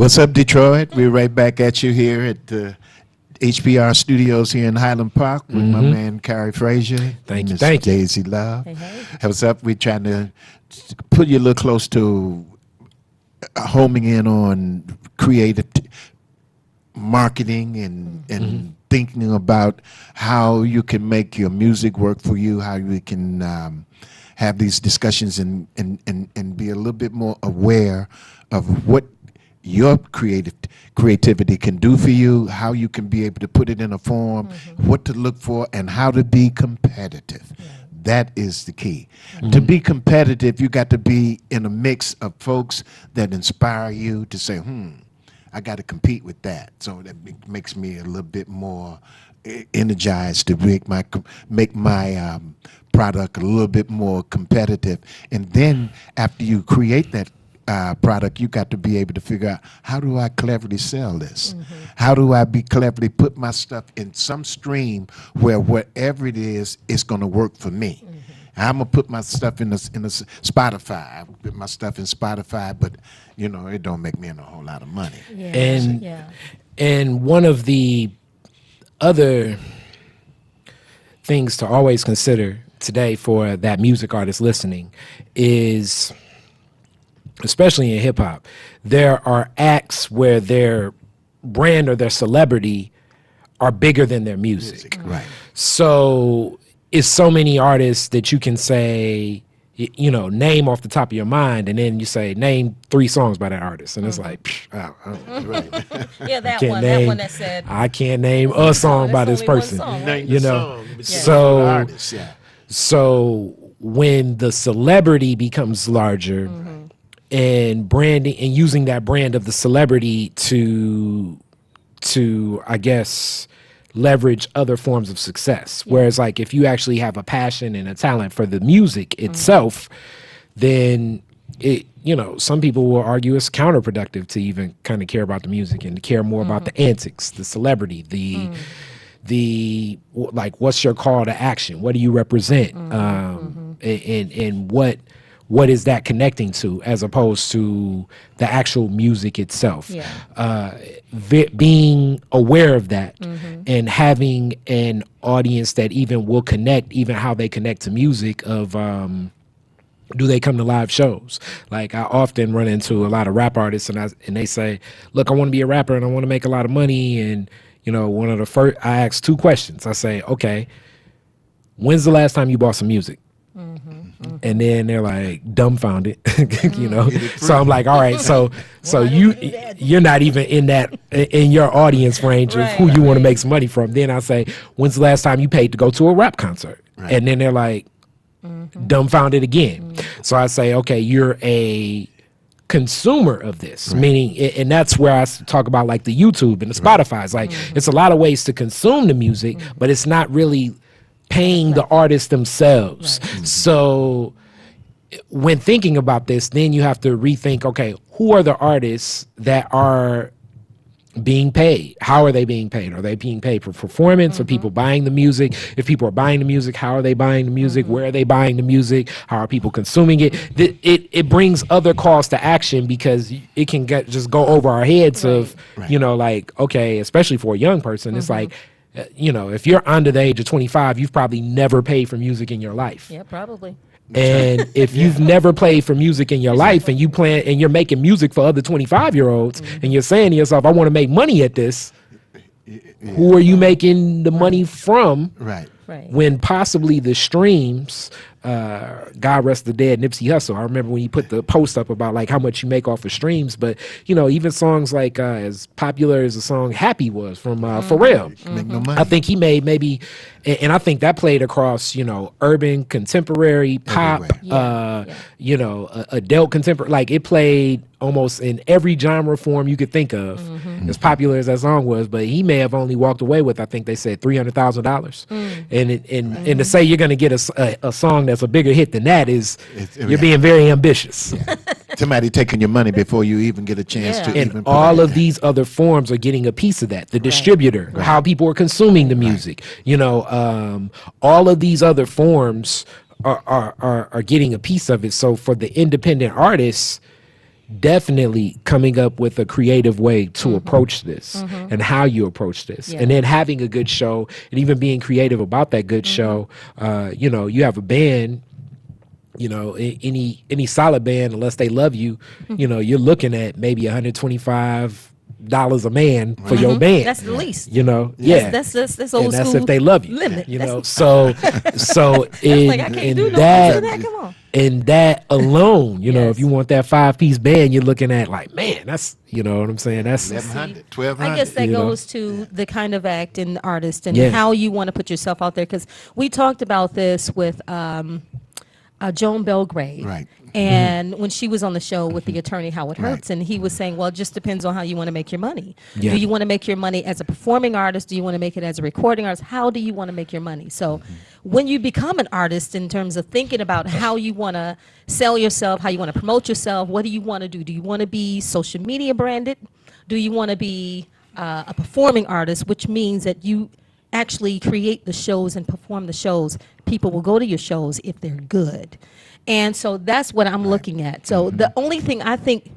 What's up, Detroit? We're right back at you here at the HBR Studios here in Highland Park with my man, Carrie Frazier. Thank you, Miss thank you. Daisy Love. Hey, hey. What's up? We're trying to put you a little close to homing in on creative marketing and thinking about how you can make your music work for you, how you can have these discussions and be a little bit more aware of what your creativity can do for you, how you can be able to put it in a form, what to look for, and how to be competitive. That is the key. To be competitive, you got to be in a mix of folks that inspire you to say, I got to compete with that. So that makes me a little bit more energized to make my product a little bit more competitive. And then after you create that product, you got to be able to figure out, how do I cleverly sell this? How do I be cleverly put my stuff in some stream where whatever it is, it's going to work for me? I'm gonna put my stuff in the Spotify. I put my stuff in Spotify, but it don't make me a whole lot of money. Yeah. And one of the other things to always consider today for that music artist listening is, especially in hip hop, there are acts where their brand or their celebrity are bigger than their music. Right. So it's so many artists that you can say, name off the top of your mind, and then you say, name 3 songs by that artist. And it's like, Right. Yeah, that can't one. name, That one that said. I can't name a song by this There's only one person. song, right? Name You the know, song, but so- the artist, yeah. So when the celebrity becomes larger and branding and using that brand of the celebrity to I guess leverage other forms of success. Whereas like if you actually have a passion and a talent for the music itself, then it, some people will argue it's counterproductive to even kind of care about the music and to care more about the antics, the celebrity, the like, what's your call to action? What do you represent? And what is that connecting to, as opposed to the actual music itself? Yeah. Being aware of that and having an audience that even will connect, even how they connect to music of, do they come to live shows? Like I often run into a lot of rap artists and they say, look, I want to be a rapper and I want to make a lot of money. And, one of the first, I ask 2 questions. I say, okay, when's the last time you bought some music? And then they're like dumbfounded, So I'm like, all right, so you're not even in your audience range of who you want to make some money from. Then I say, when's the last time you paid to go to a rap concert? Right. And then they're like dumbfounded again. So I say, okay, you're a consumer of this, meaning, and that's where I talk about like the YouTube and the Spotify. It's like it's a lot of ways to consume the music, but it's not really paying the artists themselves. So when thinking about this, then you have to rethink, okay, who are the artists that are being paid? How are they being paid? Are they being paid for performance? Are people buying the music? If people are buying the music, how are they buying the music? Where are they buying the music? How are people consuming it? It brings other calls to action, because it can just go over our heads of, like, okay, especially for a young person, it's like, if you're under the age of 25, you've probably never paid for music in your life. Yeah, probably. And if you've never played for music in your life and you're making music for other 25-year-olds and you're saying to yourself, I want to make money at this, who are you making the money from? Right. When possibly the streams, God rest the dead Nipsey Hussle. I remember when he put the post up about like how much you make off of streams, but even songs like as popular as the song Happy was from Pharrell. Make no money. I think he made maybe, and I think that played across, urban, contemporary, pop, adult contemporary. Like it played almost in every genre form you could think of, as popular as that song was. But he may have only walked away with, I think they said $300,000. And to say you're going to get a song that's a bigger hit than that is, you're being very ambitious. Somebody taking your money before you even get a chance to even And put all it of in. these other forms are getting a piece of that. The distributor, how people are consuming the music, all of these other forms are getting a piece of it. So for the independent artists, definitely coming up with a creative way to approach this and how you approach this, Yeah. and then having a good show and even being creative about that good show. You have a band, any solid band, unless they love you, you're looking at maybe $125 a man for your band. That's the least. Yeah. That's old And school. that's if they love you. limit. So in, Like, I can't in do no that, more than that. Come on. in that alone, if Yes. you want that 5-piece band, you're looking at like, man, that's, you know what I'm saying? That's 1,100, I 1,200. guess that you know? goes to the kind of act and artist and Yeah. how you want to put yourself out there. Because we talked about this with Joan Belgrade. Right. And when she was on the show with the attorney Howard Hertz, and he was saying, well, it just depends on how you want to make your money. Yeah. Do you want to make your money as a performing artist? Do you want to make it as a recording artist? How do you want to make your money? So when you become an artist, in terms of thinking about how you want to sell yourself, how you want to promote yourself, what do you want to do? Do you want to be social media branded? Do you want to be a performing artist, which means that you actually create the shows and perform the shows? People will go to your shows if they're good. And so that's what I'm looking at. So the only thing I think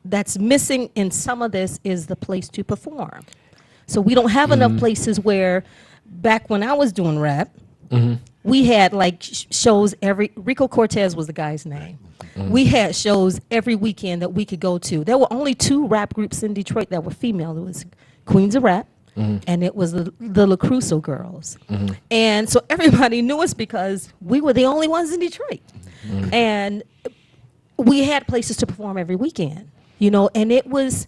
that's missing in some of this is the place to perform. So we don't have enough places where, back when I was doing rap, we had like shows Rico Cortez was the guy's name. We had shows every weekend that we could go to. There were only 2 rap groups in Detroit that were female. It was Queens of Rap, and it was the LaCruso Girls. And so everybody knew us because we were the only ones in Detroit. And we had places to perform every weekend, and it was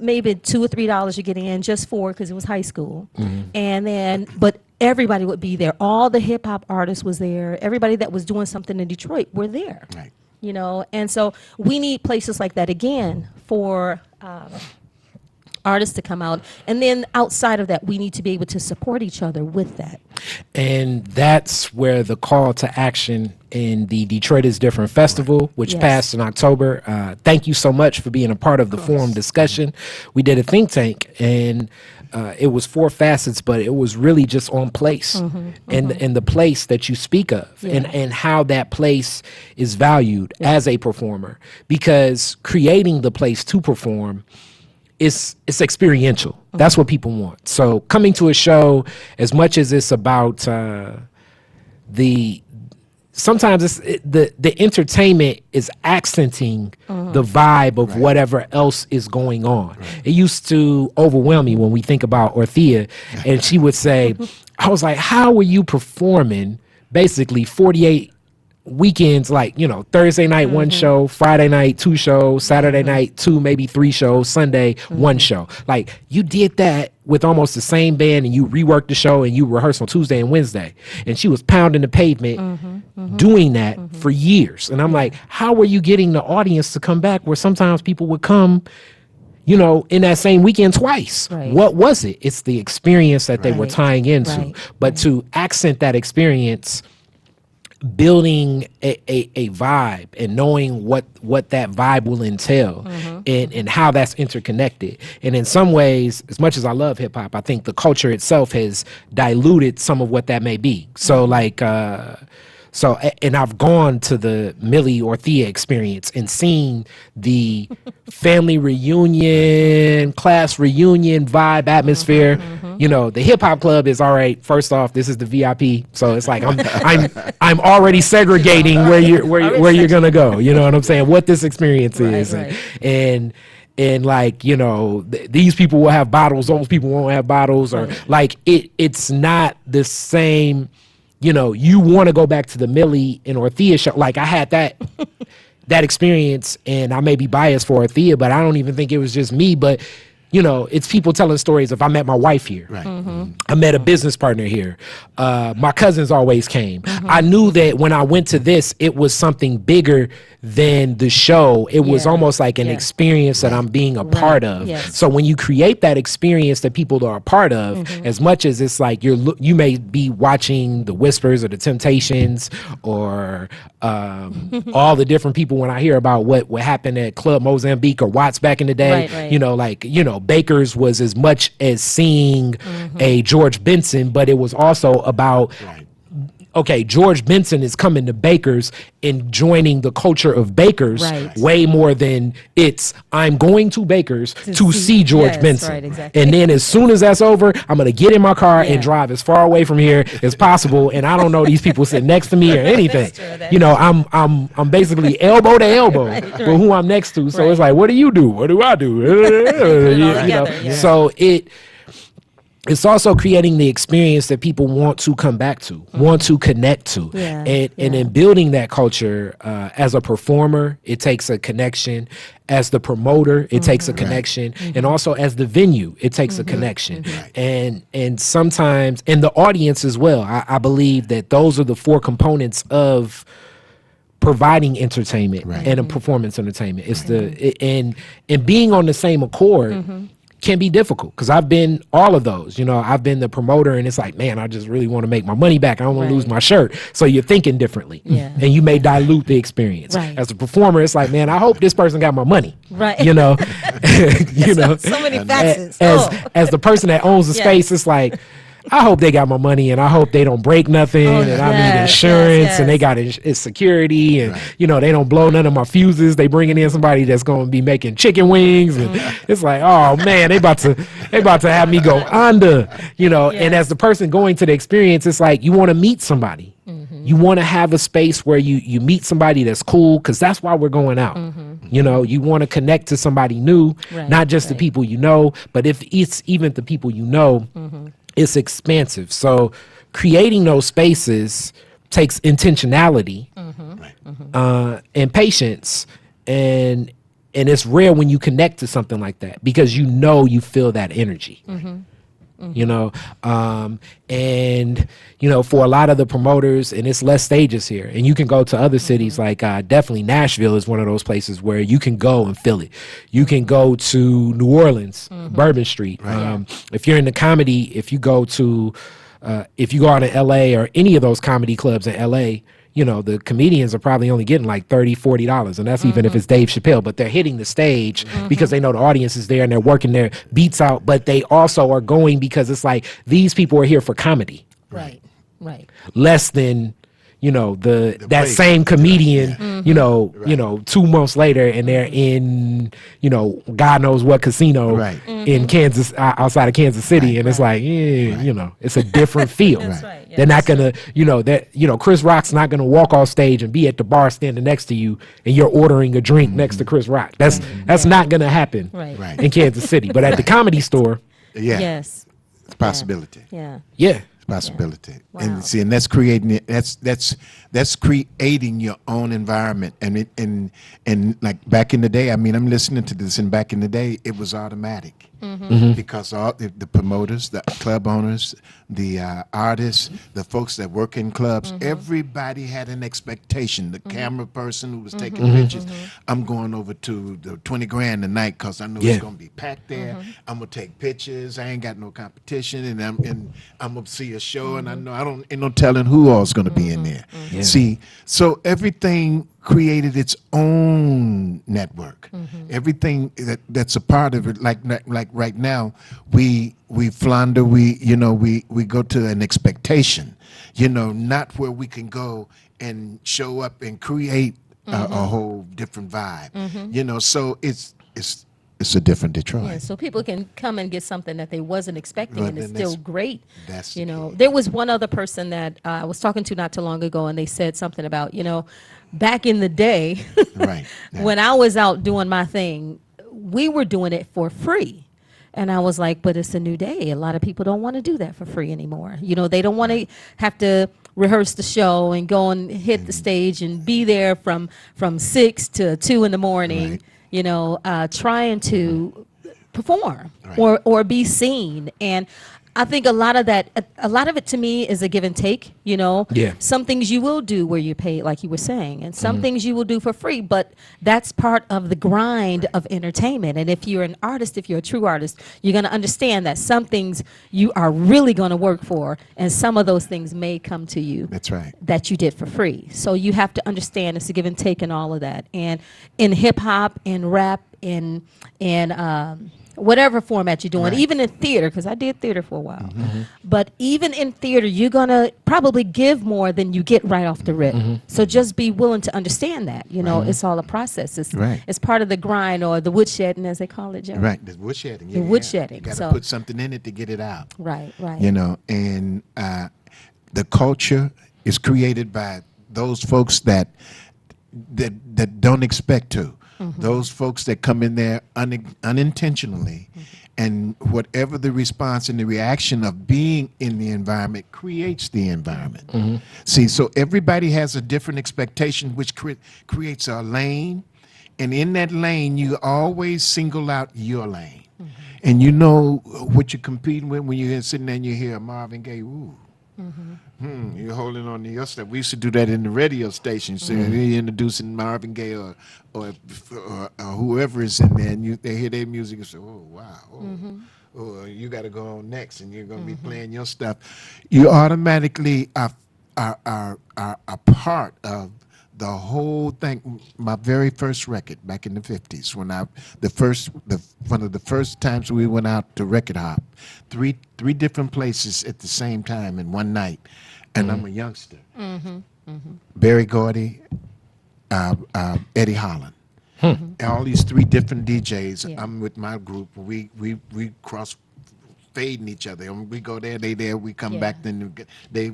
maybe $2 or $3 you get in just because it was high school. And then, but everybody would be there. All the hip hop artists was there. Everybody that was doing something in Detroit were there. Right. And so we need places like that again for artists to come out. And then outside of that, we need to be able to support each other with that. And that's where the call to action in the Detroit is Different Festival, which Yes. passed in October. Thank you so much for being a part of the forum discussion. We did a think tank, and it was 4 facets, but it was really just on place and the place that you speak of, and how that place is valued as a performer, because creating the place to perform, it's experiential. That's what people want. So coming to a show, as much as it's about sometimes the entertainment is accenting the vibe of whatever else is going on. It used to overwhelm me when we think about Orthea, and she would say, I was like, how are you performing basically 48 weekends, like, Thursday night 1 show, Friday night 2 shows, Saturday night 2, maybe 3 shows, Sunday 1 show. Like, you did that with almost the same band, and you reworked the show, and you rehearsed on Tuesday and Wednesday. And she was pounding the pavement doing that for years. And I'm like, how are you getting the audience to come back, where sometimes people would come in that same weekend twice? Right. What was it? It's the experience that they were Right. tying into. Right. But to accent that experience, building a vibe and knowing what that vibe will entail, and how that's interconnected. And in some ways, as much as I love hip hop, I think the culture itself has diluted some of what that may be. So and I've gone to the Millie Orthea experience and seen the family reunion, class reunion vibe atmosphere. The hip hop club is all right. First off, this is the VIP, so it's like I'm already segregating where you're gonna go. You know what I'm saying? What this experience is, Right. and like, these people will have bottles, those people won't have bottles, or like it's not the same. You want to go back to the Millie and Orthea show. Like, I had that experience, and I may be biased for Orthea, but I don't even think it was just me. But it's people telling stories of, I met my wife here. Right. I met a business partner here. My cousins always came. I knew that when I went to this, it was something bigger than the show. It was Yeah. almost like an Yeah. experience that I'm being a part of. Yes. So when you create that experience that people are a part of, as much as it's like you may be watching the Whispers or the Temptations or all the different people, when I hear about what happened at Club Mozambique or Watts back in the day, Right. Baker's was as much as seeing a George Benson, but it was also about okay, George Benson is coming to Baker's and joining the culture of Baker's Right. way more than it's I'm going to Baker's to see George yes, Benson. right, exactly. And then as soon as that's over, I'm going to get in my car Yeah. and drive as far away from here as possible. And I don't know these people sitting next to me or anything. true, that You know, I'm basically elbow to elbow with who I'm next to. So it's Right. like, what do you do? What do I do? You know, together, yeah. so it's also creating the experience that people want to come back to, want to connect to. Yeah, And in building that culture, as a performer, it takes a connection. As the promoter, it takes a connection. And also as the venue, it takes a connection. And sometimes, and the audience as well. I believe that those are the four components of providing entertainment and a performance entertainment. It's and being on the same accord can be difficult because I've been all of those. You know, I've been the promoter and it's like, man, I just really want to make my money back. I don't want to lose my shirt. So you're thinking differently. Yeah. And you may dilute the experience. Right. As a performer, it's like, man, I hope this person got my money. Right. You know, you know, So many facets. as the person that owns the Yeah. space, it's like, I hope they got my money and I hope they don't break nothing and I need yes, insurance yes, and they yes. got it's security and you know they don't blow none of my fuses. They bringing in somebody that's going to be making chicken wings and it's like, oh man, they about to have me go under, you know. And as the person going to the experience, it's like you want to meet somebody. You want to have a space where you meet somebody that's cool because that's why we're going out. You know, you want to connect to somebody new, Right, not just the right. people you know, but if it's even the people you know, it's expansive. So creating those spaces takes intentionality and patience, and it's rare when you connect to something like that because you feel that energy. You know, and you know, for a lot of the promoters, and it's less stages here, and you can go to other cities like definitely Nashville is one of those places where you can go and feel it. You can go to New Orleans, Bourbon Street. If you're in the comedy, if you go out to LA or any of those comedy clubs in LA, you know, the comedians are probably only getting like $30-$40, and that's even if it's Dave Chappelle, but they're hitting the stage because they know the audience is there and they're working their beats out, but they also are going because it's like these people are here for comedy, Right. less than, you know, that break. same comedian, you know, 2 months later and they're in, you know, God knows what casino Right. in Kansas, outside of Kansas City. And it's like, you know, it's a different feel. That's right, They're not gonna, you know, Chris Rock's not gonna walk off stage and be at the bar standing next to you and you're ordering a drink next to Chris Rock. That's not gonna happen Right. Right. in Kansas City. But at the Comedy Store, Yeah. Yes. It's a possibility. Yeah. yeah. Possibility. Wow. And see, and that's creating it. That's creating your own environment. And like back in the day, I mean, I'm listening to this, and back in the day, it was automatic because all the promoters, the club owners, the artists, the folks that work in clubs, everybody had an expectation. The camera person who was taking pictures, I'm going over to the 20 grand a night because I know Yeah. it's gonna be packed there. I'm gonna take pictures. I ain't got no competition, and I'm gonna see a show, and I know ain't no telling who all's gonna be in there. Yeah. See, so everything created its own network. Everything that's a part of it. Like right now, we flounder. We go to an expectation. You know, not where we can go and show up and create a whole different vibe. You know, so it's a different Detroit. Yeah, so people can come and get something that they wasn't expecting, Well, and it's then still that's- great. that's you the know, key. there was one other person that I was talking to not too long ago, and they said something about, you know, back in the day, Right. Yeah. when I was out doing my thing, we were doing it for free. And I was like, but it's a new day. A lot of people don't want to do that for free anymore. You know, they don't want to have to rehearse the show and go and hit the stage and be there from 6 to 2 in the morning, Right. you know, trying to perform Right. or be seen. And I think a lot of it to me is a give and take, you know. Yeah. Some things you will do where you pay, like you were saying, and some things you will do for free, but that's part of the grind of entertainment. And if you're an artist, if you're a true artist, you're going to understand that some things you are really going to work for, and some of those things may come to you That's right. that you did for free. So you have to understand it's a give and take and all of that. And in hip hop, in rap, in whatever format you're doing, Right. even in theater, because I did theater for a while. But even in theater, you're going to probably give more than you get right off the rip. So just be willing to understand that. You know, it's all a process. It's, Right. it's part of the grind or the woodshedding, as they call it, Joe. Right, the woodshedding. The woodshedding, You got to so- put something in it to get it out. Right, right. You know, and the culture is created by those folks that don't expect to. Those folks that come in there unintentionally, and whatever the response and the reaction of being in the environment creates the environment. See, so everybody has a different expectation, which creates a lane, and in that lane, you always single out your lane. And you know what you're competing with when you're sitting there and you hear Marvin Gaye, ooh. You're holding on to your stuff. We used to do that in the radio station. So you're introducing Marvin Gaye or whoever is in there, and they hear their music and say, "Oh wow, oh, you got to go on next," and you're going to be playing your stuff. You automatically are a part of the whole thing. My very first record back in the 50s, when one of the first times we went out to record hop, three different places at the same time in one night, and I'm a youngster. Barry Gordy, Eddie Holland, and all these three different DJs. Yeah. I'm with my group. We cross fading each other. And we go there, they there, we come Yeah. back, then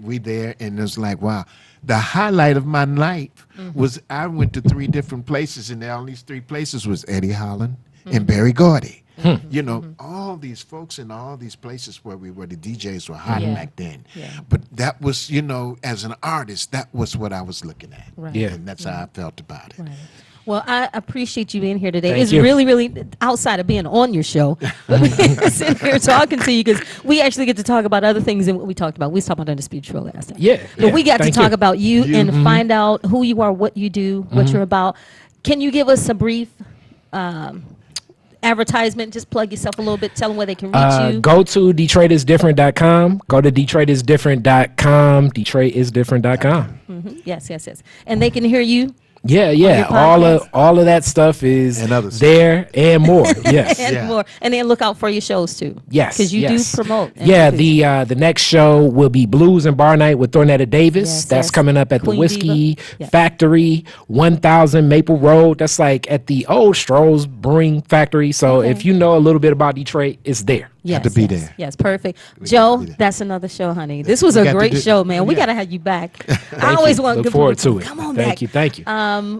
we there, and it's like, wow. The highlight of my life was I went to three different places, and all these three places was Eddie Holland and Barry Gordy. You know, all these folks in all these places where the DJs were hot Yeah. back then. Yeah. But that was, you know, as an artist, that was what I was looking at. Right. Yeah. And that's how I felt about it. Right. Well, I appreciate you being here today. Thank It's you. really, really outside of being on your show, but sitting here talking to you because we actually get to talk about other things than what we talked about. We was talking about Undisputed Show last time. Yeah, But yeah. we got to Thank talk you. about you and find out who you are, what you do, what you're about. Can you give us a brief advertisement? Just plug yourself a little bit. Tell them where they can reach you. Go to DetroitisDifferent.com. Go to DetroitisDifferent.com. DetroitisDifferent.com. Yes, yes, yes. And they can hear you. Yeah, your yeah. podcast? All of that stuff is And others. there and more. Yes. And Yeah. more, and then look out for your shows too. Yes, because you yes. do promote. and Yeah, produce. the next show will be Blues and Bar Night with Thornetta Davis. Yes, That's yes. coming up at Queen the Whiskey Diva. Yeah. Factory, 1000 Maple Road. That's like at the old Stroh's Brewing Factory. So Okay. if you know a little bit about Detroit, it's there. Yes, to be yes, there. Yes, perfect. Joe, be there. that's another show, honey. This was We a got to great do- show, man. We yeah. got to have you back. I Thank always you. want Look good forward people to it. Come on Thank back. you. Thank you.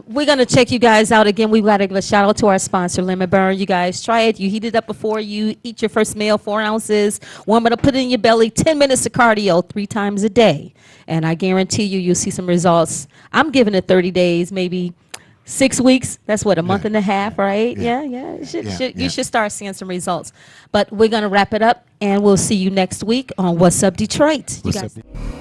We're going to check you guys out again. We've got to give a shout out to our sponsor, Lemon Burn. You guys try it. You heat it up before you eat your first meal, 4 ounces. Warm it up, put it in your belly, 10 minutes of cardio 3 times a day. And I guarantee you'll see some results. I'm giving it 30 days, maybe 6 weeks. That's what, a month and a half, right? Yeah, yeah. Yeah. You should start seeing some results. But we're going to wrap it up, and we'll see you next week on What's Up Detroit. You What's guys. up?